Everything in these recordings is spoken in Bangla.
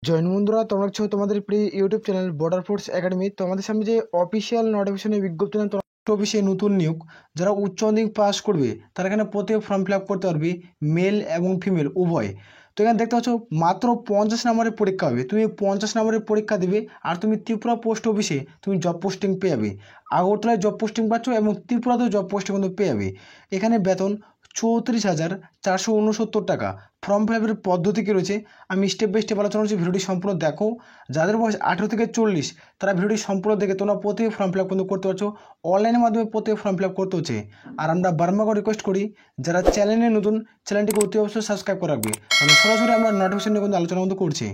জয়েন বন্ধুরা, তোমরা হচ্ছে তোমাদের প্রিয় YouTube channel border force academy. তোমাদের সামনে যে অফিসিয়াল নোটিফিকেশনের বিজ্ঞপ্তি না, তোমার অফিসে নতুন নিয়োগ যারা উচ্চ মাধ্যমিক পাস করবে তারা এখানে প্রত্যেক ফর্ম ফিল আপ করতে পারবে, মেল এবং ফিমেল উভয়। তো এখানে দেখতে পাচ্ছ মাত্র 50 নম্বরের পরীক্ষা হবে, তুমি 50 নম্বরের পরীক্ষা দেবে আর তুমি ত্রিপুরা পোস্ট অফিসে তুমি জব পোস্টিং পেয়ে যাবে। আগরতলায় জব পোস্টিং পাচ্ছ এবং ত্রিপুরাতেও জব পোস্টিং কিন্তু পেয়ে যাবে। এখানে বেতন 34,469 টাকা। ফর্ম ফিল আপের পদ্ধতি কী রয়েছে আমি স্টেপ বাই স্টেপ আলোচনা করছি, ভিডিওটি সম্পূর্ণ দেখো। যাদের বয়স 18 থেকে 40 তারা ভিডিওটি সম্পূর্ণ দেখে তোমরা প্রত্যেক ফর্ম ফিল আপ কিন্তু করতে পারছো, অনলাইনের মাধ্যমে প্রত্যেক ফর্ম ফিল আপ করতে হচ্ছে। আর আমরা বারবার রিকোয়েস্ট করি যারা চ্যানেলে নতুন, চ্যানেলটিকে অতি অবশ্যই সাবস্ক্রাইব করে রাখবে, কারণ সরাসরি আমরা নোটিফিকেশন নিয়ে কিন্তু আলোচনা কিন্তু করছি।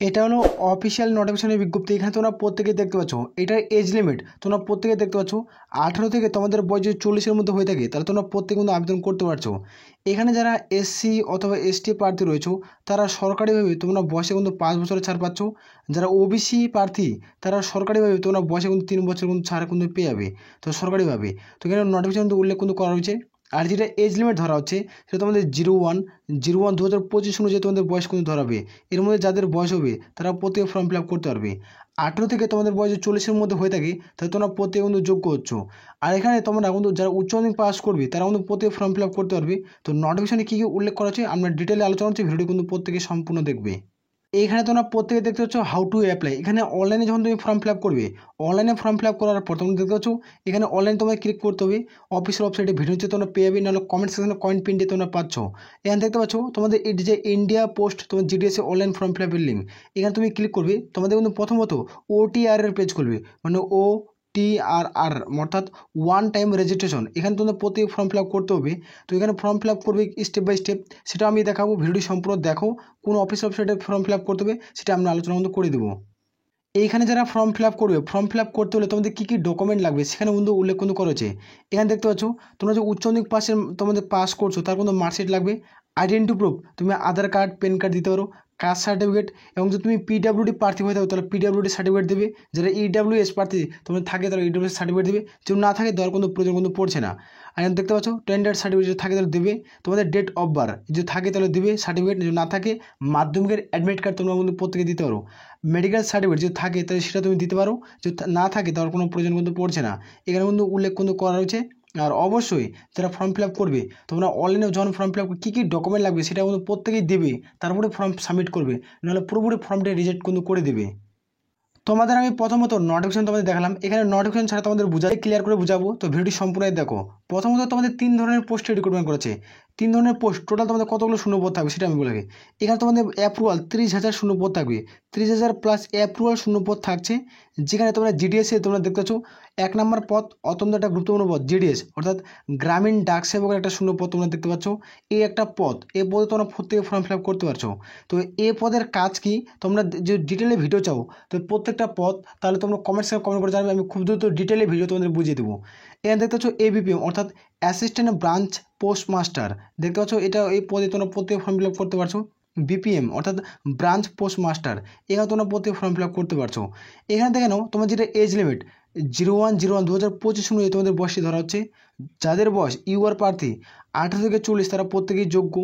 এটা হলো অফিসিয়াল নোটিফিকেশনের বিজ্ঞপ্তি। এখানে তোমরা প্রত্যেকে দেখতে পাচ্ছ, এটার এজ লিমিট তোমরা প্রত্যেকে দেখতে পাচ্ছ 18 থেকে তোমাদের বয়স যদি 40-এর মধ্যে হয়ে থাকে তাহলে তোমরা প্রত্যেকে কিন্তু আবেদন করতে পারছো। এখানে যারা এসসি অথবা এসটি প্রার্থী রয়েছে তারা সরকারিভাবে তোমরা বয়সে কিন্তু 5 বছরের ছাড় পাচ্ছ। যারা ওবিসি প্রার্থী তারা সরকারিভাবে তোমরা বয়সে কিন্তু 3 বছর কিন্তু ছাড় কিন্তু পেয়ে যাবে, তো সরকারিভাবে। তো এখানে নোটিফিকেশন কিন্তু উল্লেখ কিন্তু করা হয়েছে। আর যেটা এজ লিমিট ধরা হচ্ছে সেটা তোমাদের 01/01/2025 অনুযায়ী তোমাদের বয়স কিন্তু ধরাবে। এর মধ্যে যাদের বয়স হবে তারা প্রত্যেক ফর্ম ফিল আপ করতে পারবে। 18 থেকে তোমাদের বয়স 40-এর মধ্যে হয়ে থাকে তাহলে তোমরা প্রত্যেকে কিন্তু যোগ্য হচ্ছ। আর এখানে তোমরা কিন্তু যারা উচ্চ মাধ্যমিক পাস করবে তারা কিন্তু প্রত্যেক ফর্ম ফিল আপ করতে পারবে। তো নোটিফিকেশনে কী কী উল্লেখ করা আছে আমরা ডিটেলে আলোচনা করছি, ভিডিও কিন্তু প্রত্যেকে সম্পূর্ণ দেখবে। এইখানে তোমরা প্রত্যেকে দেখতে পাচ্ছ হাউ টু অ্যাপ্লাই। এখানে অনলাইনে যখন তুমি ফর্ম ফিল আপ করবে, অনলাইনে ফর্ম ফিল আপ করার পর তোমরা দেখতে পাচ্ছ এখানে অনলাইন তোমায় ক্লিক করতে হবে। অফিসিয়াল ওয়েবসাইটে ভিডিও হচ্ছে তোমরা পেয়ে যাবে, নাহলে কমেন্ট সেকশনে কয়েন পিন দিয়ে তোমরা পাচ্ছ। এখানে দেখতে পাচ্ছ তোমাদের এই যে ইন্ডিয়া পোস্ট তোমার জিডিএসএ অনলাইন ফর্ম ফিল আপের লিঙ্ক, এখানে তুমি ক্লিক করবে। তোমাদের কিন্তু প্রথমত OTR এর পেজ খুলবে, মানে OTRR অর্থাৎ ওয়ান টাইম রেজিস্ট্রেশন। এখানে তোমাদের প্রত্যেক ফর্ম ফিল আপ করতে হবে। তো এখানে ফর্ম ফিল আপ করবে স্টেপ বাই স্টেপ, সেটা আমি দেখাবো, ভিডিওটি সম্পূর্ণ দেখো। কোন অফিস ওয়েবসাইটে ফর্ম ফিল আপ করতে হবে সেটা আমরা আলোচনা কিন্তু করে দেবো। এইখানে যারা ফর্ম ফিল আপ করবে, ফর্ম ফিল আপ করতে হলে তোমাদের কী কী ডকুমেন্ট লাগবে সেখানে কিন্তু উল্লেখ কিন্তু করেছে। এখানে দেখতে পাচ্ছ তোমরা যে উচ্চ মাধ্যমিক পাশের তোমাদের পাস করছো তার কিন্তু মার্কশিট লাগবে, আইডেন্টি প্রুফ তুমি আধার কার্ড, প্যান কার্ড দিতে পারো, কাস্ট সার্টিফিকেট, এবং যদি তুমি পিডাব্লিউডি প্রার্থী হয়ে থাকো তাহলে পিডাব্লিউডি সার্টিফিকেট দেবে। যারা EWS প্রার্থী তোমাদের থাকে তারা EWS সার্টিফিকেট দেবে, যদি না থাকে দেওয়ার কোনো প্রয়োজন কিন্তু পড়ছে না। আর এখানে দেখতে পাচ্ছ টেন্ডার সার্টিফিকেট যদি থাকে তাহলে দেবে। তোমাদের ডেট অফ বার্থ যদি থাকে তাহলে দেবে সার্টিফিকেট, যদি না থাকে মাধ্যমিকের অ্যাডমিট কার্ড তোমরা কিন্তু প্রত্যেকে দিতে পারো। মেডিকেল সার্টিফিকেট যদি থাকে তাহলে সেটা তুমি দিতে পারো, যদি না থাকে তার কোনো প্রয়োজন কিন্তু পড়ছে না। এখানে কিন্তু উল্লেখ কিন্তু করা রয়েছে। আর অবশ্যই যারা ফর্ম ফিল আপ করবে তোমরা অনলাইনে যখন ফর্ম ফিল আপ কী কী ডকুমেন্ট লাগবে সেটা কিন্তু প্রত্যেকেই দেবে, তারপরে ফর্ম সাবমিট করবে, নাহলে পুরোপুরি ফর্মটা রিজেক্ট কিন্তু করে দেবে। তোমাদের আমি প্রথমত নোটিফিকেশন তোমাদের দেখালাম, এখানে নোটিফিকেশন ছাড়া তোমাদের বুঝাই ক্লিয়ার করে বুঝাবো, তো ভিডিওটি সম্পূর্ণ দেখো। প্রথমত তোমাদের 3 ধরনের পোস্টে রিক্রুটমেন্ট করেছে। 3 ধরনের পোস্ট, টোটাল তোমাদের কতগুলো শূন্যপদ থাকবে সেটা আমি বলে রাখি। এখানে তোমাদের অ্যাপ্রুভাল 30,000 শূন্যপদ থাকবে, 30,000 প্লাস অ্যাপ্রুভাল শূন্যপদ থাকছে। যেখানে তোমরা জিডিএসে তোমরা দেখতে পাচ্ছ 1 নম্বর পদ অত্যন্ত একটা গুরুত্বপূর্ণ পদ, জিডিএস অর্থাৎ গ্রামীণ ডাক সেবকের একটা শূন্যপদ তোমরা দেখতে পাচ্ছ। এই একটা পদ, এই পদে তোমরা প্রত্যেকে ফর্ম ফিল আপ করতে পারছো। তো এই পদের কাজ কি তোমরা যে ডিটেলে ভিডিও চাও তো প্রত্যেকটা পদ, তাহলে তোমরা কমেন্ট করে জানাবে, আমি খুব দ্রুত ডিটেলে ভিডিও তোমাদের বুঝিয়ে দেবো। এখানে দেখতে পাচ্ছ ABPM অর্থাৎ অ্যাসিস্ট্যান্ট ব্রাঞ্চ পোস্ট মাস্টার, দেখতে পাচ্ছ এটা এই পদে তোমরা প্রত্যেক ফর্ম ফিল আপ করতে পারছো। BPM অর্থাৎ ব্রাঞ্চ পোস্ট মাস্টার, এখানে তোমরা প্রত্যেক ফর্ম ফিল আপ করতে পারছো। এখানে দেখে নাও তোমার যেটা এজ লিমিট 01/01/2025 অনুযায়ী তোমাদের বয়সটি ধরা হচ্ছে। যাদের বয়স ইউআর প্রার্থী 18 থেকে 40 তারা প্রত্যেকেই যোগ্য।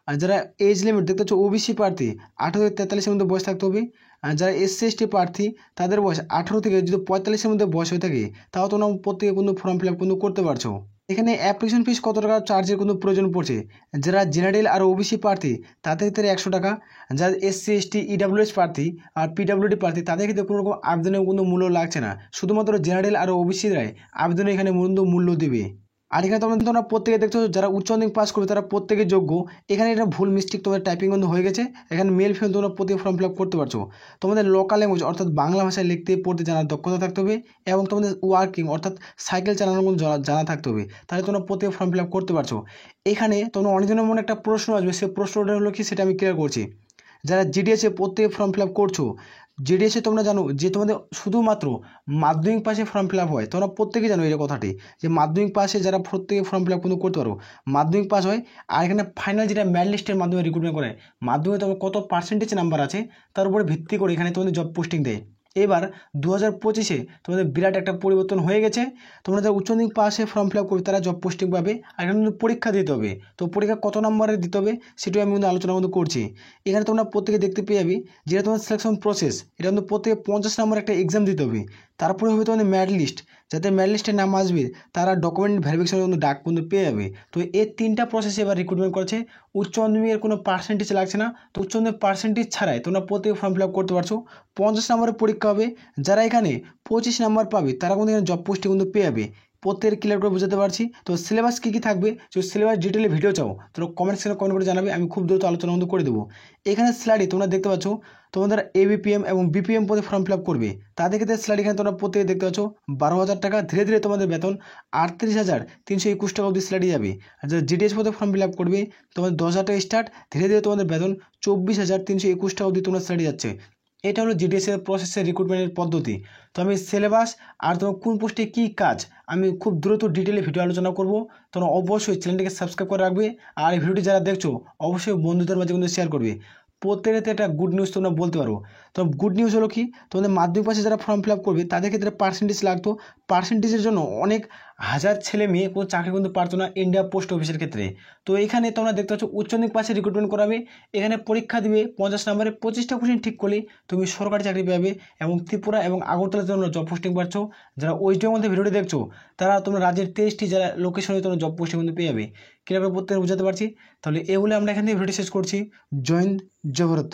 আর যারা এজ লিমিট দেখতে পাচ্ছ ওবিসি প্রার্থী 18 থেকে 43-এর মধ্যে বয়স থাকতে হবে। আর যারা SC ST প্রার্থী তাদের বয়স 18 থেকে যদি 45-এর মধ্যে বয়স হয়ে থাকে তাও তোমরা প্রত্যেকে কিন্তু ফর্ম ফিল আপ কিন্তু করতে পারছো। এখানে অ্যাপ্লিকেশন ফিস কত টাকা চার্জের কোনো প্রয়োজন পড়ছে, যারা জেনারেল আর ওবিসি প্রার্থী তাদের ক্ষেত্রে 100 টাকা, যারা SC ST EWS প্রার্থী আর PWD প্রার্থী তাদের ক্ষেত্রে কোনো রকম আবেদনের কোনো মূল্য লাগছে না, শুধুমাত্র জেনারেল আর ওবিসিরাই আবেদনে এখানে মূল্য দেবে। আর এখানে তোমরা প্রত্যেকে দেখছো যারা উচ্চ মাধ্যমিক পাস করবে তারা প্রত্যেকে যোগ্য। এখানে এটা ভুল মিস্টেক তোমাদের টাইপিং কিন্তু হয়ে গেছে, এখানে মেল ফিমেল তোমরা প্রত্যেক ফর্ম ফিল আপ করতে পারছো। তোমাদের লোকাল ল্যাঙ্গুয়েজ অর্থাৎ বাংলা ভাষায় লিখতে পড়তে জানার দক্ষতা থাকতে হবে, এবং তোমাদের ওয়ার্কিং অর্থাৎ সাইকেল চালানোর মধ্যে জানা থাকতে হবে, তাহলে তোমরা প্রত্যেক ফর্ম ফিল আপ করতে পারছো। এখানে তোমরা অনেকজনের মনে একটা প্রশ্ন আসবে, সেই প্রশ্নটা হলো কি সেটা আমি ক্লিয়ার করছি। যারা জিডিএসে প্রত্যেক ফর্ম ফিল আপ করছো, জিডিএসে তোমরা জানো যে তোমাদের শুধুমাত্র মাধ্যমিক পাশে ফর্ম ফিল আপ হয়, তোমরা প্রত্যেকে জানো এই কথাটি যে মাধ্যমিক পাশে যারা প্রত্যেকে ফর্ম ফিল আপ কিন্তু করতে পারো, মাধ্যমিক পাস হয়। আর এখানে ফাইনাল যেটা মেরিট লিস্টের মাধ্যমে রিক্রুটমেন্ট করে, মাধ্যমিকে তোমার কত পার্সেন্টেজ নাম্বার আছে তার উপরে ভিত্তি করে এখানে তোমাদের জব পোস্টিং দেয়। এবার 2025-এ তোমাদের বিরাট একটা পরিবর্তন হয়ে গেছে। তোমরা যারা উচ্চ মাধ্যমিক পাশে ফর্ম ফিল আপ করবে তারা জব পোস্টিং পাবে, আর এখানে কিন্তু পরীক্ষা দিতে হবে। তো পরীক্ষা কত নম্বরে দিতে হবে সেটাই আমি কিন্তু আলোচনা কিন্তু করছি। এখানে তোমরা প্রত্যেকে দেখতে পেয়ে যাবে যেটা তোমার সিলেকশন প্রসেস, এটা কিন্তু প্রত্যেকে 50 নম্বর একটা এক্সাম দিতে হবে। তারপরে হবে তোমাদের ম্যারিট লিস্ট, যাতে ম্যারিট লিস্টে নাম আসবে তারা ডকুমেন্ট ভেরিফিকেশনের কিন্তু ডাক কিন্তু পেয়ে যাবে। তো এই 3টা প্রসেস এবার রিক্রুটমেন্ট করছে। উচ্চ মাধ্যমিকের কোনো পার্সেন্টেজ লাগছে না, তো উচ্চ মাধ্যমিক পার্সেন্টেজ ছাড়াই তোমরা প্রত্যেকে ফর্ম ফিল আপ করতে পারছো। 50 নম্বরের পরীক্ষা হবে, যারা এখানে 25 নম্বর পাবে তারা কিন্তু এখানে জব পোস্টে কিন্তু পেয়ে যাবে। প্রত্যেকের ক্লিয়ার করে বুঝাতে পারছি। তো সিলেবাস কী কী থাকবে, যদি সিলেবাস ডিটেলে ভিডিও চাও তোমরা কমেন্ট সেকশনে কমেন্ট করে জানাবে, আমি খুব দ্রুত আলোচনা কিন্তু করে দেবো। এখানে স্লাইডে তোমরা দেখতে পাচ্ছ তোমাদের ABPM এবং BPM পদে ফর্ম ফিল আপ করবে, তাদের ক্ষেত্রে স্লাইড এখানে তোমরা প্রত্যেকে দেখতে পাচ্ছ 12,000 টাকা। ধীরে ধীরে তোমাদের বেতন 38,321 টাকা অবধি স্লাইডে যাবে। আর যারা GDS পদে ফর্ম ফিল আপ করবে তোমাদের 10,000 টাকা স্টার্ট, ধীরে ধীরে তোমাদের বেতন 24,321 টাকা অবধি তোমরা স্লাইডে যাচ্ছে। এটা হলো GDS এর প্রসেসের রিক্রুটমেন্টের পদ্ধতি। তো আমি সিলেবাস আর তোমার কোন পোস্টে কী কাজ আমি খুব দ্রুত ডিটেলে ভিডিও আলোচনা করব। তোমরা অবশ্যই চ্যানেলটিকে সাবস্ক্রাইব করে রাখবে, আর এই ভিডিওটি যারা দেখছো অবশ্যই বন্ধুদের মাঝে কিন্তু শেয়ার করবে। প্রত্যেকেতে একটা গুড নিউজ তোমরা বলতে পারো। তো গুড নিউজ হলো কি, তোমাদের মাধ্যমিক পাশে যারা ফর্ম ফিল আপ করবে তাদের ক্ষেত্রে পার্সেন্টেজ লাগতো। পার্সেন্টেজের জন্য অনেক হাজার ছেলে মেয়ে কোনো চাকরি কিন্তু পারতো না ইন্ডিয়া পোস্ট অফিসের ক্ষেত্রে। তো এখানে তোমরা দেখতে পাচ্ছ উচ্চ মাধ্যমিক পাশে রিক্রুটমেন্ট করাবে। এখানে পরীক্ষা দিবে 50 নম্বরে, 25টা কোশ্চেন ঠিক করলে তুমি সরকারি চাকরি পাবে। এবং ত্রিপুরা এবং আগরতলাতে তোমরা জব পোস্টিং পাচ্ছ। যারা ওয়েস্ট বেঙ্গল মধ্যে ভিডিওটি দেখছো তারা তোমরা রাজ্যের 23টি যারা লোকেশনে তোমরা জব পোস্টিং কিন্তু পেয়ে যাবে। কীভাবে প্রত্যেকে বুঝাতে পারছি। তাহলে এগুলো আমরা এখান থেকে ভিডিও শেষ করছি। জয় হিন্দ, জয় ভারত।